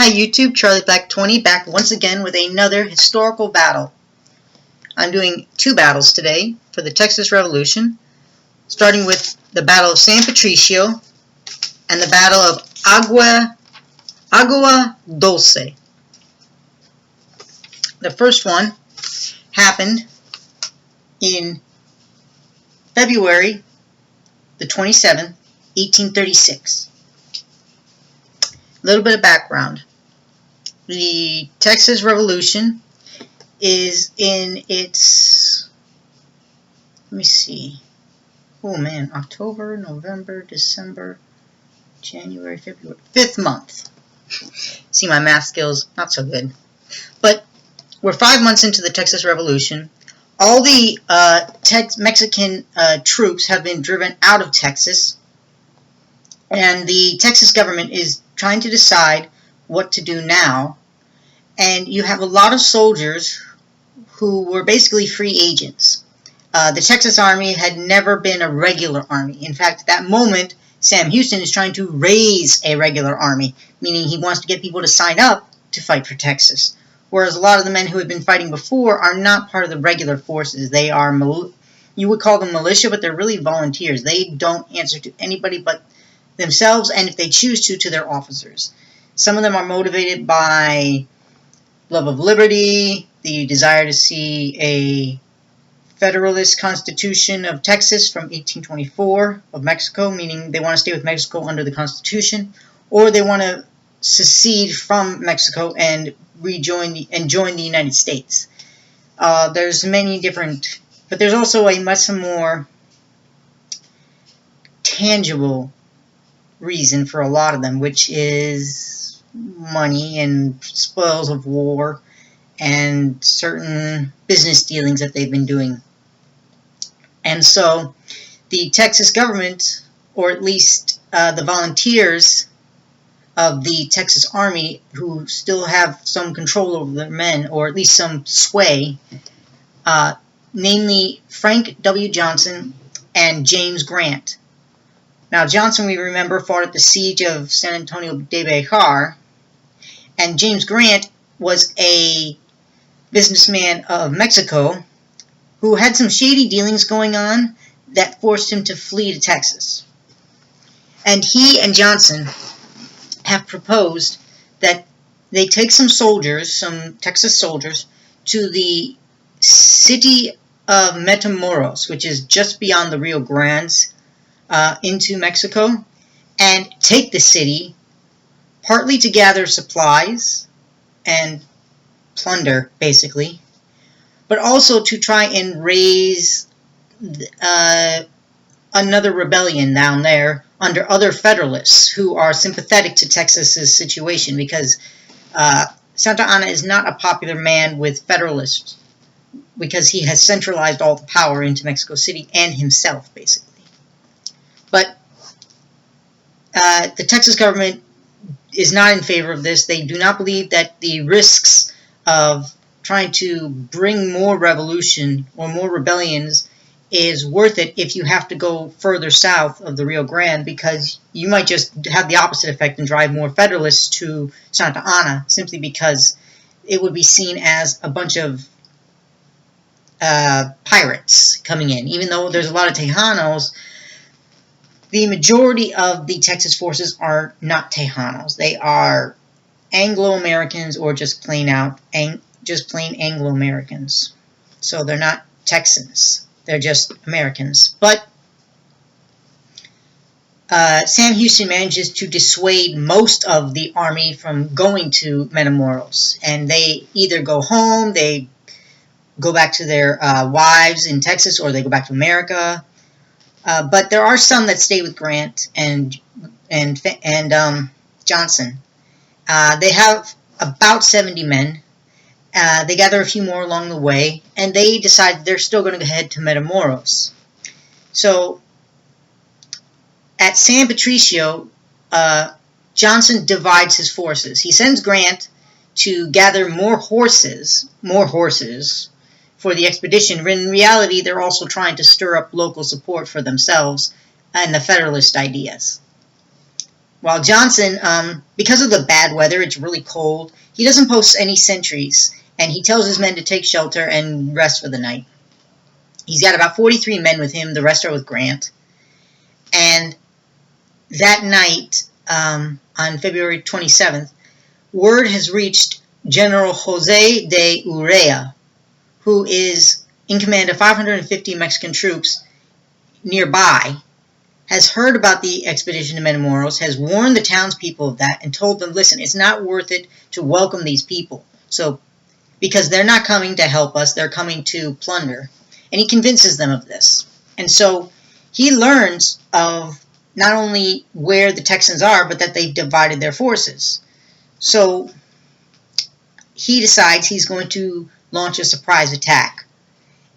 Hi YouTube, Charlie Black 20 back once again with another historical battle. I'm doing two battles today for the Texas Revolution, starting with the Battle of San Patricio and the Battle of Agua Dulce. The first one happened in February the 27th, 1836. A little bit of background. The Texas Revolution is in its, let me see, oh man, October, November, December, January, February, 5th month. See, my math skills, not so good. But we're 5 months into the Texas Revolution. All the Mexican troops have been driven out of Texas, and the Texas government is trying to decide what to do now. And you have a lot of soldiers who were basically free agents. The Texas Army had never been a regular army. In fact, at that moment, Sam Houston is trying to raise a regular army, meaning he wants to get people to sign up to fight for Texas. Whereas a lot of the men who had been fighting before are not part of the regular forces. They are, you would call them militia, but they're really volunteers. They don't answer to anybody but themselves, and if they choose to their officers. Some of them are motivated by love of liberty, the desire to see a Federalist Constitution of Texas from 1824 of Mexico, meaning they want to stay with Mexico under the Constitution, or they want to secede from Mexico and join the United States. There's many different, but there's also a much more tangible reason for a lot of them, which is money and spoils of war and certain business dealings that they've been doing. And so the Texas government, or at least the volunteers of the Texas Army, who still have some control over their men, or at least some sway, namely Frank W. Johnson and James Grant. Now, Johnson, we remember, fought at the siege of San Antonio de Bejar, and James Grant was a businessman of Mexico who had some shady dealings going on that forced him to flee to Texas. And he and Johnson have proposed that they take some soldiers, some Texas soldiers, to the city of Matamoros, which is just beyond the Rio Grandes, into Mexico, and take the city, partly to gather supplies and plunder, basically, but also to try and raise another rebellion down there under other Federalists who are sympathetic to Texas's situation, because Santa Anna is not a popular man with Federalists, because he has centralized all the power into Mexico City and himself, basically. But the Texas government is not in favor of this. They do not believe that the risks of trying to bring more revolution or more rebellions is worth it if you have to go further south of the Rio Grande, because you might just have the opposite effect and drive more Federalists to Santa Anna, simply because it would be seen as a bunch of pirates coming in. Even though there's a lot of Tejanos, the majority of the Texas forces are not Tejanos. They are Anglo-Americans, or just plain Anglo-Americans. So they're not Texans. They're just Americans. But Sam Houston manages to dissuade most of the army from going to Matamoros. And they either go home, they go back to their wives in Texas, or they go back to America. But there are some that stay with Grant and Johnson. They have about 70 men. They gather a few more along the way, and they decide they're still going to head to Matamoros. So at San Patricio, Johnson divides his forces. He sends Grant to gather more horses for the expedition. In reality, they're also trying to stir up local support for themselves and the Federalist ideas. While Johnson, because of the bad weather, it's really cold, he doesn't post any sentries, and he tells his men to take shelter and rest for the night. He's got about 43 men with him, the rest are with Grant. And that night, on February 27th, word has reached General Jose de Urrea, who is in command of 550 Mexican troops nearby, has heard about the expedition to Matamoros, has warned the townspeople of that, and told them, listen, it's not worth it to welcome these people. So, because they're not coming to help us, they're coming to plunder. And he convinces them of this. And so he learns of not only where the Texans are, but that they've divided their forces. So he decides he's going to launch a surprise attack.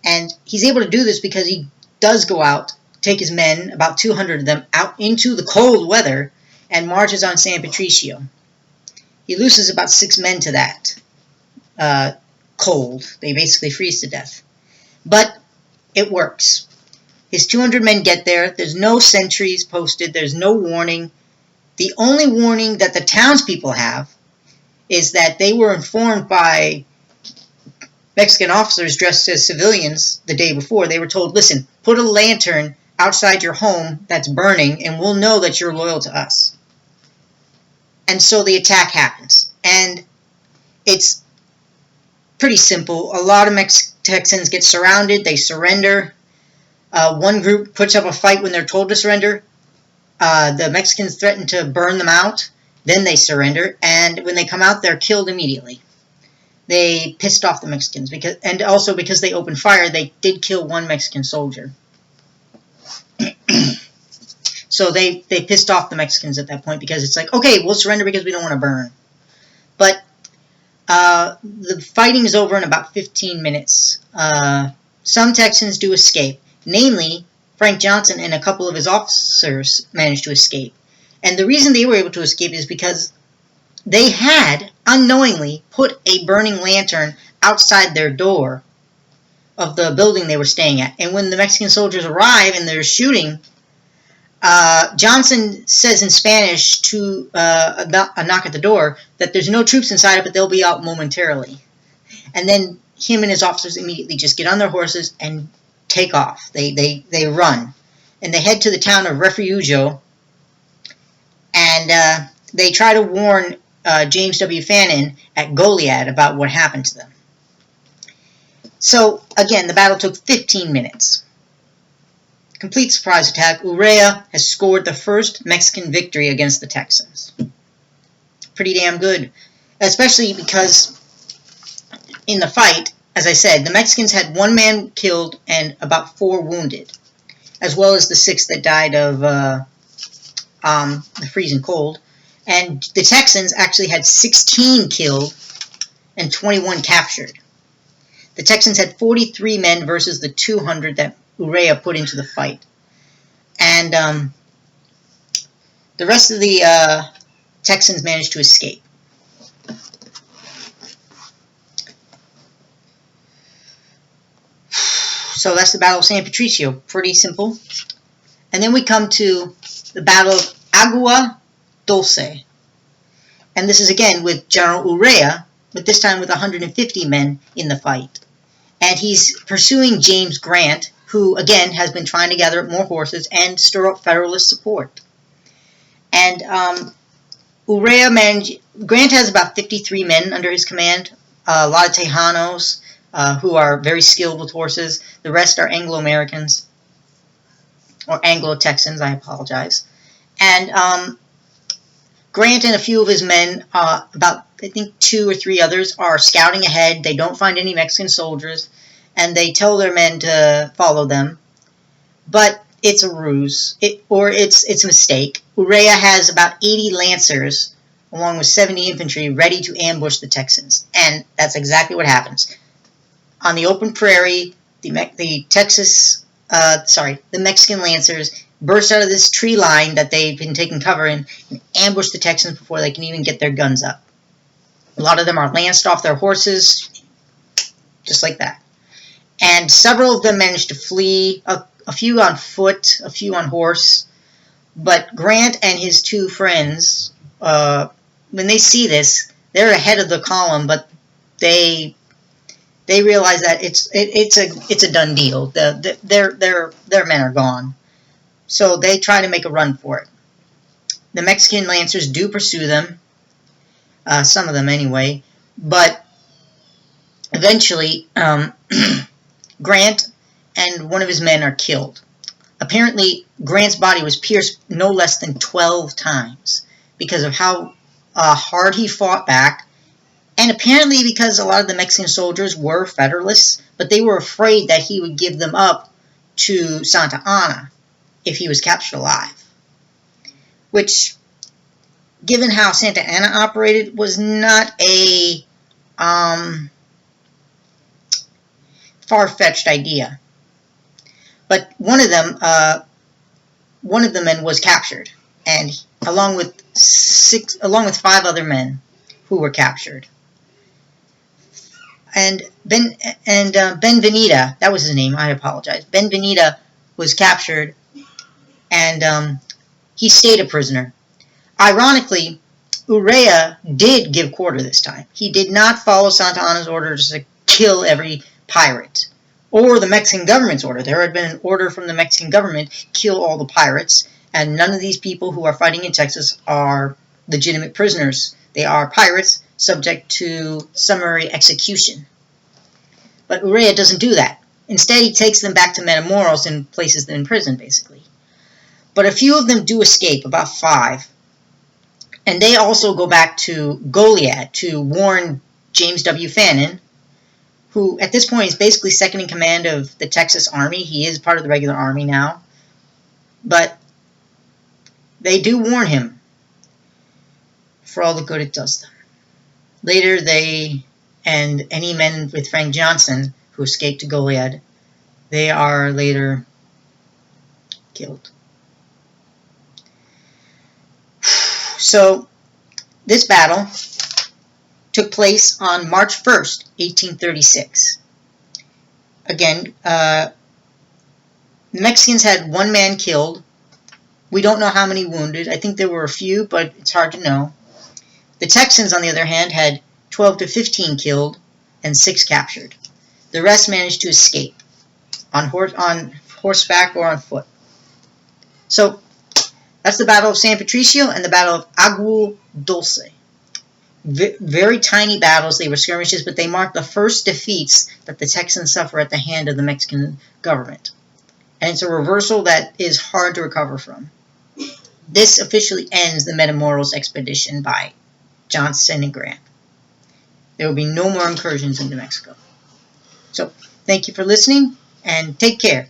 And he's able to do this because he does go out, take his men, about 200 of them, out into the cold weather and marches on San Patricio. He loses about 6 men to that cold. They basically freeze to death. But it works. His 200 men get there. There's no sentries posted. There's no warning. The only warning that the townspeople have is that they were informed by Mexican officers dressed as civilians the day before. They were told, listen, put a lantern outside your home that's burning and we'll know that you're loyal to us. And so the attack happens. And it's pretty simple. A lot of Texans get surrounded. They surrender. One group puts up a fight when they're told to surrender. The Mexicans threaten to burn them out. Then they surrender. And when they come out, they're killed immediately. They pissed off the Mexicans. And also because they opened fire, they did kill 1 Mexican soldier. So they pissed off the Mexicans at that point because it's like, okay, we'll surrender because we don't want to burn. But the fighting is over in about 15 minutes. Some Texans do escape. Namely, Frank Johnson and a couple of his officers managed to escape. And the reason they were able to escape is because they had, unknowingly, put a burning lantern outside their door of the building they were staying at. And when the Mexican soldiers arrive and they're shooting, Johnson says in Spanish to a knock at the door that there's no troops inside, but they'll be out momentarily. And then him and his officers immediately just get on their horses and take off. They run. And they head to the town of Refugio. And they try to warn James W. Fannin at Goliad about what happened to them. So, again, the battle took 15 minutes. Complete surprise attack. Urrea has scored the first Mexican victory against the Texans. Pretty damn good. Especially because in the fight, as I said, the Mexicans had 1 man killed and about 4 wounded, as well as the 6 that died of the freezing cold. And the Texans actually had 16 killed and 21 captured. The Texans had 43 men versus the 200 that Urrea put into the fight. And the rest of the Texans managed to escape. So that's the Battle of San Patricio. Pretty simple. And then we come to the Battle of Agua, Dulce. And this is again with General Urrea, but this time with 150 men in the fight. And he's pursuing James Grant, who again has been trying to gather up more horses and stir up Federalist support. And Grant has about 53 men under his command, a lot of Tejanos who are very skilled with horses. The rest are Anglo-Americans, or Anglo-Texans, I apologize. And Grant and a few of his men, about I think 2 or 3 others, are scouting ahead. They don't find any Mexican soldiers, and they tell their men to follow them. But it's a ruse, it's a mistake. Urrea has about 80 lancers, along with 70 infantry, ready to ambush the Texans, and that's exactly what happens. On the open prairie, the Mexican lancers burst out of this tree line that they've been taking cover in and ambush the Texans before they can even get their guns up. A lot of them are lanced off their horses, just like that. And several of them managed to flee, a few on foot, a few on horse. But Grant and his two friends, when they see this, they're ahead of the column, but they realize that it's a done deal. Their men are gone, so they try to make a run for it. The Mexican Lancers do pursue them, some of them anyway, but eventually Grant and one of his men are killed. Apparently, Grant's body was pierced no less than 12 times because of how hard he fought back, and apparently because a lot of the Mexican soldiers were Federalists, but they were afraid that he would give them up to Santa Anna if he was captured alive. Which, given how Santa Anna operated, was not a far-fetched idea. But one of the men was captured, and along with 5 other men who were captured. And Benvenida, that was his name. I apologize. Benvenida was captured, and he stayed a prisoner. Ironically, Urrea did give quarter this time. He did not follow Santa Anna's orders to kill every pirate, or the Mexican government's order. There had been an order from the Mexican government, kill all the pirates, and none of these people who are fighting in Texas are legitimate prisoners. They are pirates subject to summary execution. But Urrea doesn't do that. Instead, he takes them back to Matamoros and places them in prison, basically. But a few of them do escape, about 5. And they also go back to Goliad to warn James W. Fannin, who at this point is basically second in command of the Texas Army. He is part of the regular army now. But they do warn him for all the good it does them. Later, they and any men with Frank Johnson who escaped to Goliad, they are later killed. So, this battle took place on March 1st, 1836. Again, the Mexicans had 1 man killed. We don't know how many wounded. I think there were a few, but it's hard to know. The Texans, on the other hand, had 12 to 15 killed and 6 captured. The rest managed to escape on horseback or on foot. So, that's the Battle of San Patricio and the Battle of Agua, Dulce. Very tiny battles. They were skirmishes, but they marked the first defeats that the Texans suffer at the hand of the Mexican government. And it's a reversal that is hard to recover from. This officially ends the Matamoros expedition by Johnson and Grant. There will be no more incursions into Mexico. So, thank you for listening, and take care.